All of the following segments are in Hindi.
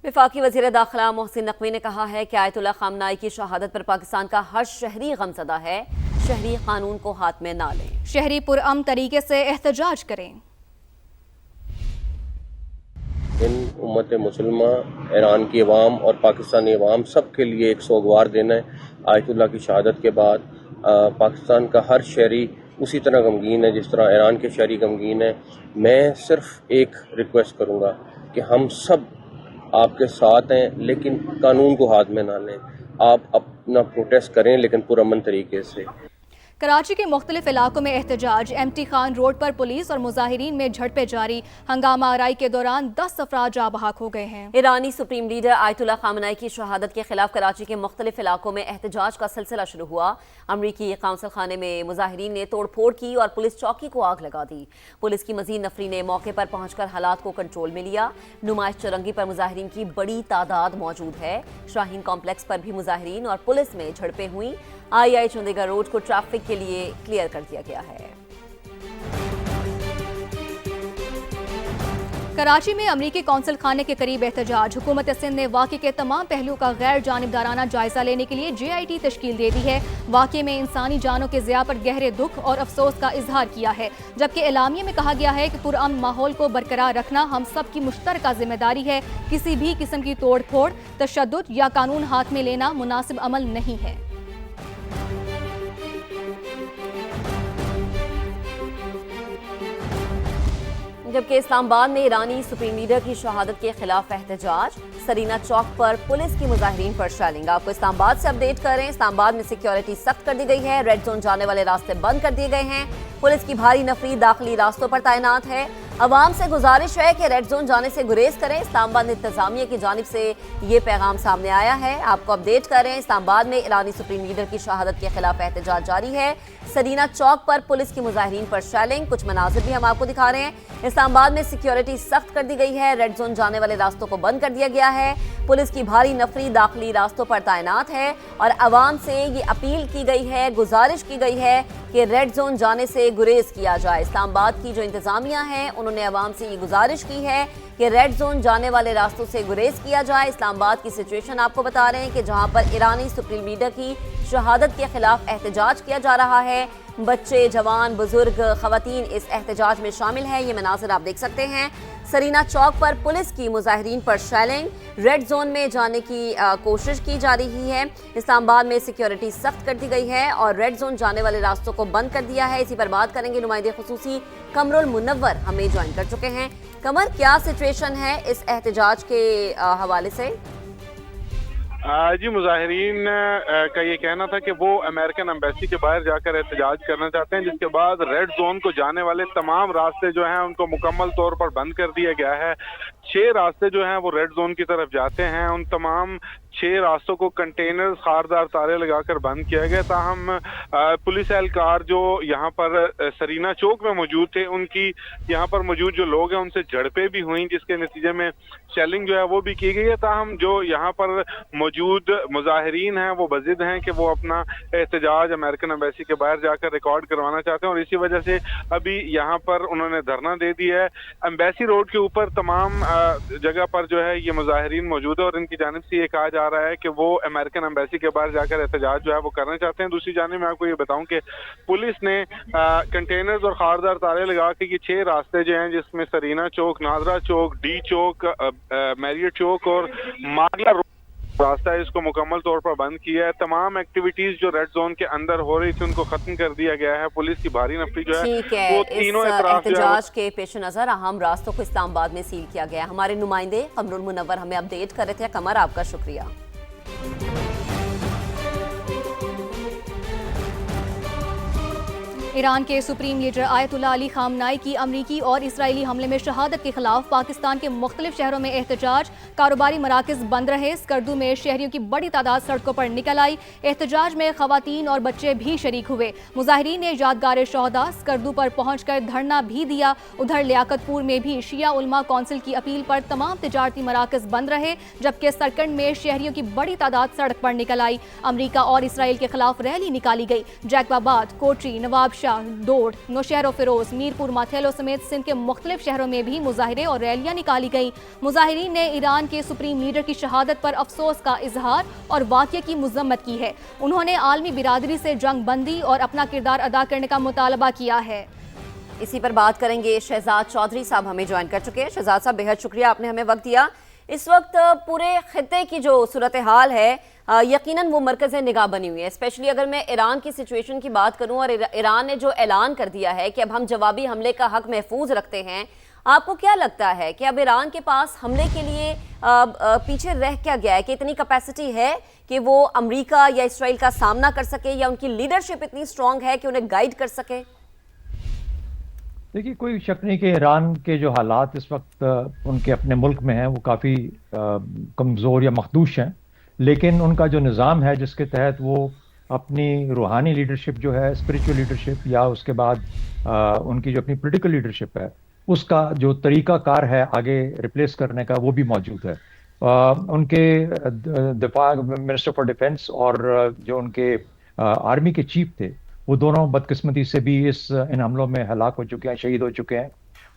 वफाकी वज़ीर दाखिला मोहसिन नकवी ने कहा है कि आयतुल्लाह खामनाई की शहादत पर पाकिस्तान का हर शहरी गमज़दा है। शहरी कानून को हाथ में ना लें, शहरी पुरअमन तरीके से एहतजाज करें। इन उम्मत मुसलमा, ईरान की अवाम और पाकिस्तानी अवाम सब के लिए एक सोगवार दिन है। आयतुल्लाह की शहादत के बाद पाकिस्तान का हर शहरी उसी तरह गमगीन है जिस तरह ईरान के शहरी गमगीन है। मैं सिर्फ एक रिक्वेस्ट करूँगा कि हम सब आपके साथ हैं, लेकिन कानून को हाथ में ना लें। आप अपना प्रोटेस्ट करें लेकिन पुरअमन तरीके से। कराची के मुख्तलिफ इलाकों में एहतजाज। एमटी खान रोड पर पुलिस और मुजाहिरीन में झड़पें जारी। हंगामा आराई के दौरान 10 अफराद जाँ बहक हो गए हैं। ईरानी सुप्रीम लीडर आयतुल्लाह खामनाई की शहादत के खिलाफ कराची के मुख्तलिफ इलाकों में एहतजाज का सिलसिला शुरू हुआ। अमरीकी काउंसिल खाने में मुजाहिरीन ने तोड़ फोड़ की और पुलिस चौकी को आग लगा दी। पुलिस की मजीद नफरी ने मौके पर पहुंचकर हालात को कंट्रोल में लिया। नुमाइश चौरंगी पर मुजाहिरीन की बड़ी तादाद मौजूद है। शाहीन कॉम्प्लेक्स पर भी मुजाहिरीन और पुलिस में झड़पें हुई। आई चंडीगढ़ रोड को ट्रैफिक के लिए क्लियर कर दिया गया है। कराची में अमरीकी कौंसल खाने के करीब एहतजाज। हुकूमत सिंध ने वाक़े के तमाम पहलुओं का गैर जानिबदाराना जायजा लेने के लिए JIT तश्कील दे दी है। वाक़े में इंसानी जानों के ज़िया पर गहरे दुख और अफसोस का इजहार किया है, जबकि एलामिया में कहा गया है कि पुरअमन माहौल को बरकरार रखना हम सब की मुश्तरका जिम्मेदारी है। किसी भी किस्म की तोड़ फोड़, तशद्दुद या कानून हाथ में लेना मुनासिब अमल नहीं है। जबकि इस्लामाबाद में ईरानी सुप्रीम लीडर की शहादत के खिलाफ एहतजाज। सरीना चौक पर पुलिस की मुजाहिरीन पर शेलिंग। आपको इस्लामाबाद से अपडेट करें। इस्लामाबाद में सिक्योरिटी सख्त कर दी गई है। रेड जोन जाने वाले रास्ते बंद कर दिए गए हैं। पुलिस की भारी नफरी दाखिली रास्तों पर तैनात है। अवाम से गुजारिश है कि रेड जोन जाने से गुरेज करें। इस्लामाबाद इंतजामिया की जानिब से ये पैगाम सामने आया है। आपको अपडेट करें। इस्लामाबाद में ईरानी सुप्रीम लीडर की शहादत के खिलाफ एहतजाज जारी है। सरीना चौक पर पुलिस की मुजाहिरीन पर शेलिंग। कुछ मनाजिर भी हम आपको दिखा रहे हैं। इस्लामाबाद में सिक्योरिटी सख्त कर दी गई है। रेड जोन जाने वाले रास्तों को बंद कर दिया गया है। पुलिस की भारी नफरी दाखिली रास्तों पर तैनात है और अवाम से ये अपील की गई है, गुजारिश की गई है कि रेड जोन जाने से गुरेज किया जाए। इस्लामाबाद की जो इंतजामिया है उन्होंने अवाम से ये गुजारिश की है कि रेड जोन जाने वाले रास्तों से गुरेज किया जाए। इस्लामाबाद की सिचुएशन आपको बता रहे हैं कि जहां पर ईरानी सुप्रीम लीडर की शहादत के खिलाफ एहतजाज किया जा रहा है। बच्चे, जवान, बुजुर्ग, खवातीन इस एहतजाज में शामिल है। ये मनाज़िर आप देख सकते हैं। सरीना चौक पर पुलिस की मुजाहिरीन पर शेलिंग। रेड जोन में जाने की कोशिश की जा रही है। इस्लामाबाद में सिक्योरिटी सख्त कर दी गई है और रेड जोन जाने वाले रास्तों को बंद कर दिया है। इसी पर बात करेंगे। नुमाइंदे खुसूसी कमरुल मुनव्वर हमें ज्वाइन कर चुके हैं। कमर, क्या सिचुएशन है इस एहतजाज के हवाले से? जी, मुजाहिरीन का ये कहना था कि वो अमेरिकन एम्बेसी के बाहर जाकर एहतजाज करना चाहते हैं, जिसके बाद रेड जोन को जाने वाले तमाम रास्ते जो हैं उनको मुकम्मल तौर पर बंद कर दिया गया है। 6 रास्ते जो हैं वो रेड जोन की तरफ जाते हैं। उन तमाम 6 रास्तों को कंटेनर, खारदार तारे लगाकर बंद किया गया। ताहम पुलिस एहलकार जो यहाँ पर सरीना चौक में मौजूद थे, उनकी यहाँ पर मौजूद जो लोग हैं उनसे झड़पें भी हुई, जिसके नतीजे में शेलिंग जो है वो भी की गई है। ताहम जो यहाँ पर मौजूद मुजाहिरीन हैं वो बजिद हैं कि वो अपना एहतजाज अमेरिकन एम्बेसी के बाहर जाकर रिकॉर्ड करवाना चाहते हैं और इसी वजह से अभी यहाँ पर उन्होंने धरना दे दिया है। एम्बेसी रोड के ऊपर तमाम जगह पर जो है ये मुजाहिरीन मौजूद है और इनकी जानिब से ये कहा जा रहा है कि वो अमेरिकन एम्बेसी के बाहर जाकर एहतजाज जो है वो करना चाहते हैं। दूसरी जानिब मैं आपको ये बताऊं कि पुलिस ने कंटेनर्स और खारदार तारे लगा के ये 6 रास्ते जो हैं, जिसमें सरीना चौक, नाजरा चौक, डी चौक, मैरियट चौक और मागला रास्ता है, इसको मुकम्मल तौर पर बंद किया है। तमाम एक्टिविटीज जो रेड जोन के अंदर हो रही थी उनको खत्म कर दिया गया है। पुलिस की भारी नफरी जो है वो तीनों एहतजाज के पेश नजर अहम रास्तों को इस्लामाबाद में सील किया गया। हमारे नुमाइंदे कमरुल मुनव्वर हमें अपडेट कर रहे थे। कमर, आपका शुक्रिया। ईरान के सुप्रीम लीडर आयतुल्लाह अली खामनाई की अमरीकी और इसराइली हमले में शहादत के खिलाफ पाकिस्तान के मुख्तलिफ शहरों में एहतजाज। कारोबारी मराकज़ बंद रहे। स्कर्दू में शहरियों की बड़ी तादाद सड़कों पर निकल आई। एहतजाज में खवातीन और बच्चे भी शरीक हुए। मुजाहिरीन ने यादगार शोहदा स्कर्दू पर पहुंचकर धरना भी दिया। उधर लियाकतपुर में भी शिया उलमा कौंसिल की अपील पर तमाम तिजारती मराकज़ बंद रहे, जबकि सरकंड में शहरियों की बड़ी तादाद सड़क पर निकल आई। अमरीका और इसराइल के खिलाफ रैली निकाली गई। जैकबाबाद, कोटरी, नवाब शाह, डोड, नौशहर फिरोज, मीरपुर, माथेलो समेत सिंध के मुख्तलिफ शहरों में भी मुजाहिरे और रैलियां निकाली गई। मुजाहिरीन ने ईरान के सुप्रीम लीडर की शहादत पर अफसोस का इजहार और वाक़ये की मजम्मत की है। उन्होंने आलमी बिरादरी से जंग बंदी और अपना किरदार अदा करने का मुतालबा किया है। इसी पर बात करेंगे, शहजाद चौधरी साहब हमें ज्वाइन कर चुके हैं। शहजाद साहब, बेहद शुक्रिया, आपने हमें वक्त दिया। इस वक्त पूरे खित्ते की जो सूरत हाल है यकीनन वो मरकज़ निगाह बनी हुई है। स्पेशली अगर मैं ईरान की सिचुएशन की बात करूं और ईरान ने जो ऐलान कर दिया है कि अब हम जवाबी हमले का हक महफूज रखते हैं, आपको क्या लगता है कि अब ईरान के पास हमले के लिए पीछे रह क्या गया है? कि इतनी कैपेसिटी है कि वो अमेरिका या इसराइल का सामना कर सके, या उनकी लीडरशिप इतनी स्ट्रांग है कि उन्हें गाइड कर सके? देखिए, कोई शक नहीं कि ईरान के जो हालात इस वक्त उनके अपने मुल्क में हैं वो काफ़ी कमज़ोर या मखदूश हैं, लेकिन उनका जो निज़ाम है जिसके तहत वो अपनी रूहानी लीडरशिप जो है, स्पिरिचुअल लीडरशिप, या उसके बाद उनकी जो अपनी पॉलिटिकल लीडरशिप है उसका जो तरीक़ाकार है आगे रिप्लेस करने का, वो भी मौजूद है। उनके दिफा मिनिस्टर फॉर डिफेंस और जो उनके आर्मी के चीफ थे, वो दोनों बदकिस्मती से भी इन हमलों में हलाक हो चुके हैं, शहीद हो चुके हैं।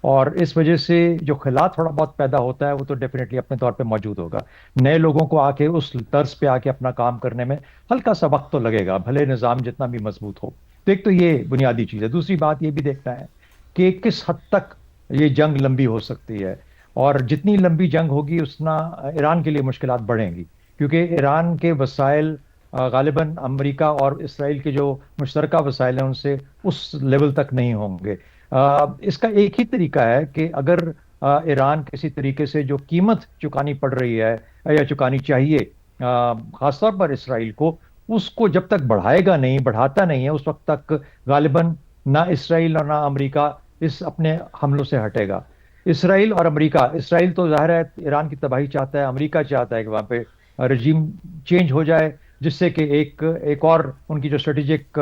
और इस वजह से जो खिला थोड़ा बहुत पैदा होता है वो तो डेफिनेटली अपने तौर पे मौजूद होगा। नए लोगों को आके उस तर्ज पे आके अपना काम करने में हल्का सा वक्त तो लगेगा, भले निज़ाम जितना भी मजबूत हो। तो एक तो ये बुनियादी चीज़ है। दूसरी बात ये भी देखना है कि किस हद तक ये जंग लंबी हो सकती है, और जितनी लंबी जंग होगी उतना ईरान के लिए मुश्किलात बढ़ेंगी, क्योंकि ईरान के वसाइल गालिबन अमेरिका और इसराइल के जो मुश्तरका वसाइल हैं उनसे उस लेवल तक नहीं होंगे। इसका एक ही तरीका है कि अगर ईरान किसी तरीके से जो कीमत चुकानी पड़ रही है या चुकानी चाहिए ख़ासतौर पर इसराइल को, उसको जब तक बढ़ाएगा नहीं, बढ़ाता नहीं है, उस वक्त तक गालिबन ना इसराइल और ना अमेरिका इस अपने हमलों से हटेगा। इसराइल और अमेरिका, इसराइल तो ज़ाहिर है ईरान की तबाही चाहता है, अमेरिका चाहता है कि वहाँ पे रजीम चेंज हो जाए, जिससे कि एक और उनकी जो स्ट्रेटेजिक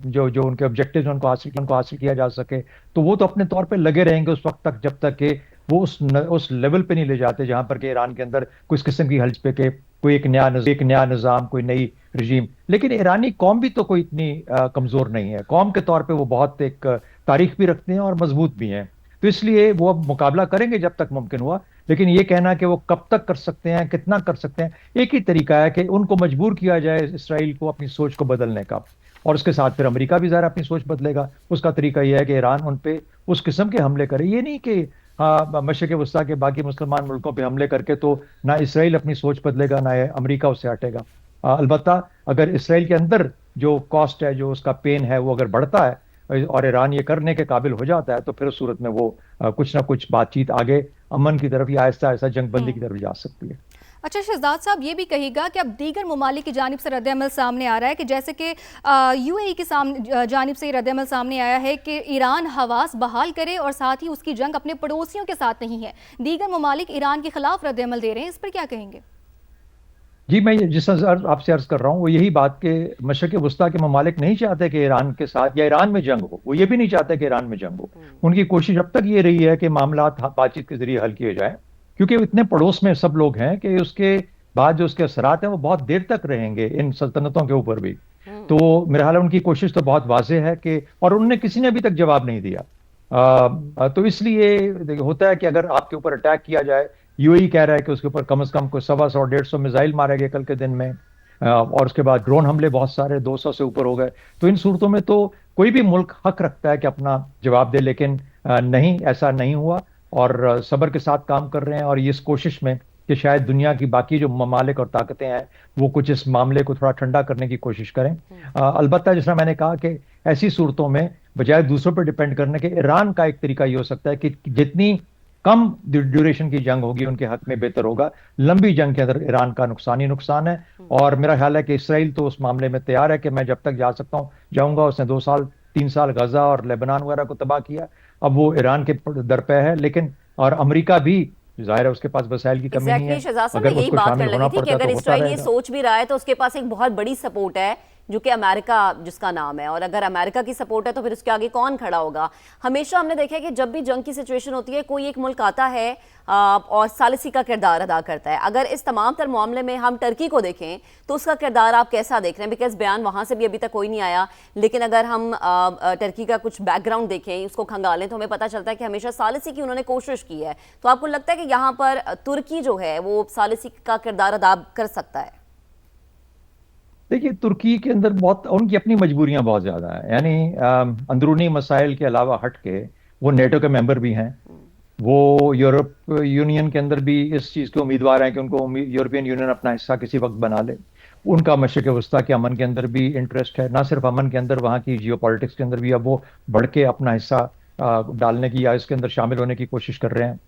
जो उनके ऑब्जेक्टिव्स हैं उनको हासिल किया जा सके। तो वो तो अपने तौर पे लगे रहेंगे उस वक्त तक जब तक कि वो उस लेवल पे नहीं ले जाते जहां पर कि ईरान के अंदर कुछ किस्म की हल्ज पे के कोई एक नया निज़ाम, कोई नई रजीम। लेकिन ईरानी कौम भी तो कोई इतनी कमज़ोर नहीं है। कौम के तौर पर वो बहुत एक तारीख भी रखते हैं और मजबूत भी हैं, तो इसलिए वो अब मुकाबला करेंगे जब तक मुमकिन हुआ। लेकिन ये कहना कि वो कब तक कर सकते हैं, कितना कर सकते हैं, एक ही तरीका है कि उनको मजबूर किया जाए इसराइल को अपनी सोच को बदलने का, और उसके साथ फिर अमेरिका भी ज़रा अपनी सोच बदलेगा। उसका तरीका यह है कि ईरान उन पे उस किस्म के हमले करे। ये नहीं कि मशरिक़ वस्ता के बाकी मुसलमान मुल्कों पे हमले करके तो ना इसराइल अपनी सोच बदलेगा ना अमेरिका उससे हटेगा। अलबत्ता अगर इसराइल के अंदर जो कॉस्ट है, जो उसका पेन है, वो अगर बढ़ता है और ईरान ये करने के काबिल हो जाता है, तो फिर उस सूरत में वो कुछ ना कुछ बातचीत आगे अमन की तरफ या आहिस्ता आहिस्ता जंग बंदी की तरफ जा सकती है। अच्छा शहजाद साहब, ये भी कहिएगा कि अब दीगर ममालिक की जानिब से रद्द-ए-अमल सामने आ रहा है कि जैसे कि UAE की जानिब से रद्द-ए-अमल सामने आया है कि ईरान हवास बहाल करे और साथ ही उसकी जंग अपने पड़ोसियों के साथ नहीं है। दीगर ममालिक ईरान के खिलाफ रद्द-ए-अमल दे रहे हैं, इस पर क्या कहेंगे? जी, मैं जिस आपसे अर्ज कर रहा हूँ वो यही बात कि मशरिक़ वस्ता के ममालिक नहीं चाहते कि ईरान के साथ या ईरान में जंग हो। वो ये भी नहीं चाहते कि ईरान में जंग हो। उनकी कोशिश अब तक ये रही है कि मामला बातचीत के जरिए हल किए जाए, क्योंकि इतने पड़ोस में सब लोग हैं कि उसके बाद जो उसके असरात हैं वो बहुत देर तक रहेंगे इन सल्तनतों के ऊपर भी। तो मेरा ख्याल है उनकी कोशिश तो बहुत वाज़ेह है कि, और उनने किसी ने अभी तक जवाब नहीं दिया। तो इसलिए होता है कि अगर आपके ऊपर अटैक किया जाए, UAE कह रहा है कि उसके ऊपर कम से कम कोई 100-150 मिसाइल मारे गए कल के दिन में, और उसके बाद ड्रोन हमले बहुत सारे 200 से ऊपर हो गए। तो इन सूरतों में तो कोई भी मुल्क हक रखता है कि अपना जवाब दे, लेकिन नहीं, ऐसा नहीं हुआ, और सब्र के साथ काम कर रहे हैं। और इस कोशिश में कि शायद दुनिया की बाकी जो ममालिक और ताकतें हैं वो कुछ इस मामले को थोड़ा ठंडा करने की कोशिश करें। अलबत्ता जिस तरह मैंने कहा कि ऐसी सूरतों में बजाय दूसरों पर डिपेंड करने के, ईरान का एक तरीका ये हो सकता है कि जितनी कम ड्यूरेशन की जंग होगी उनके हक में बेहतर होगा। लंबी जंग के अंदर ईरान का नुकसान ही नुकसान है। और मेरा ख्याल है कि इसराइल तो उस मामले में तैयार है कि मैं जब तक जा सकता हूँ जाऊंगा। उसने 2 साल 3 साल गजा और लेबनान वगैरह को तबाह किया, अब वो ईरान के दर पे है। लेकिन और अमेरिका भी ज़ाहिर है उसके पास वसाइल की कमी नहीं है। शहजाद साहब, मैं यही बात करने लगी थी कि अगर इसराइल ये सोच भी रहा है तो उसके पास एक बहुत बड़ी सपोर्ट है जो कि अमेरिका जिसका नाम है, और अगर अमेरिका की सपोर्ट है तो फिर उसके आगे कौन खड़ा होगा। हमेशा हमने देखा है कि जब भी जंग की सिचुएशन होती है कोई एक मुल्क आता है और सालिसी का किरदार अदा करता है। अगर इस तमाम तर मामले में हम टर्की को देखें तो उसका किरदार आप कैसा देख रहे हैं? बिकॉज बयान वहाँ से भी अभी तक कोई नहीं आया, लेकिन अगर हम टर्की का कुछ बैकग्राउंड देखें, उसको खंगालें, तो हमें पता चलता है कि हमेशा सालिसी की उन्होंने कोशिश की है। तो आपको लगता है कि यहाँ पर तुर्की जो है वो सालिसी का किरदार अदा कर सकता है? देखिए, तुर्की के अंदर बहुत उनकी अपनी मजबूरियां बहुत ज़्यादा हैं। यानी अंदरूनी मसाइल के अलावा हट के वो नेटो के मेंबर भी हैं, वो यूरोप यूनियन के अंदर भी इस चीज़ के उम्मीदवार हैं कि उनको यूरोपियन यूनियन अपना हिस्सा किसी वक्त बना ले। उनका मशरिक़ वस्ता के अमन के अंदर भी इंटरेस्ट है, ना सिर्फ अमन के अंदर, वहाँ की जियो पॉलिटिक्स के अंदर भी अब वो बढ़ के अपना हिस्सा डालने की या इसके अंदर शामिल होने की कोशिश कर रहे हैं।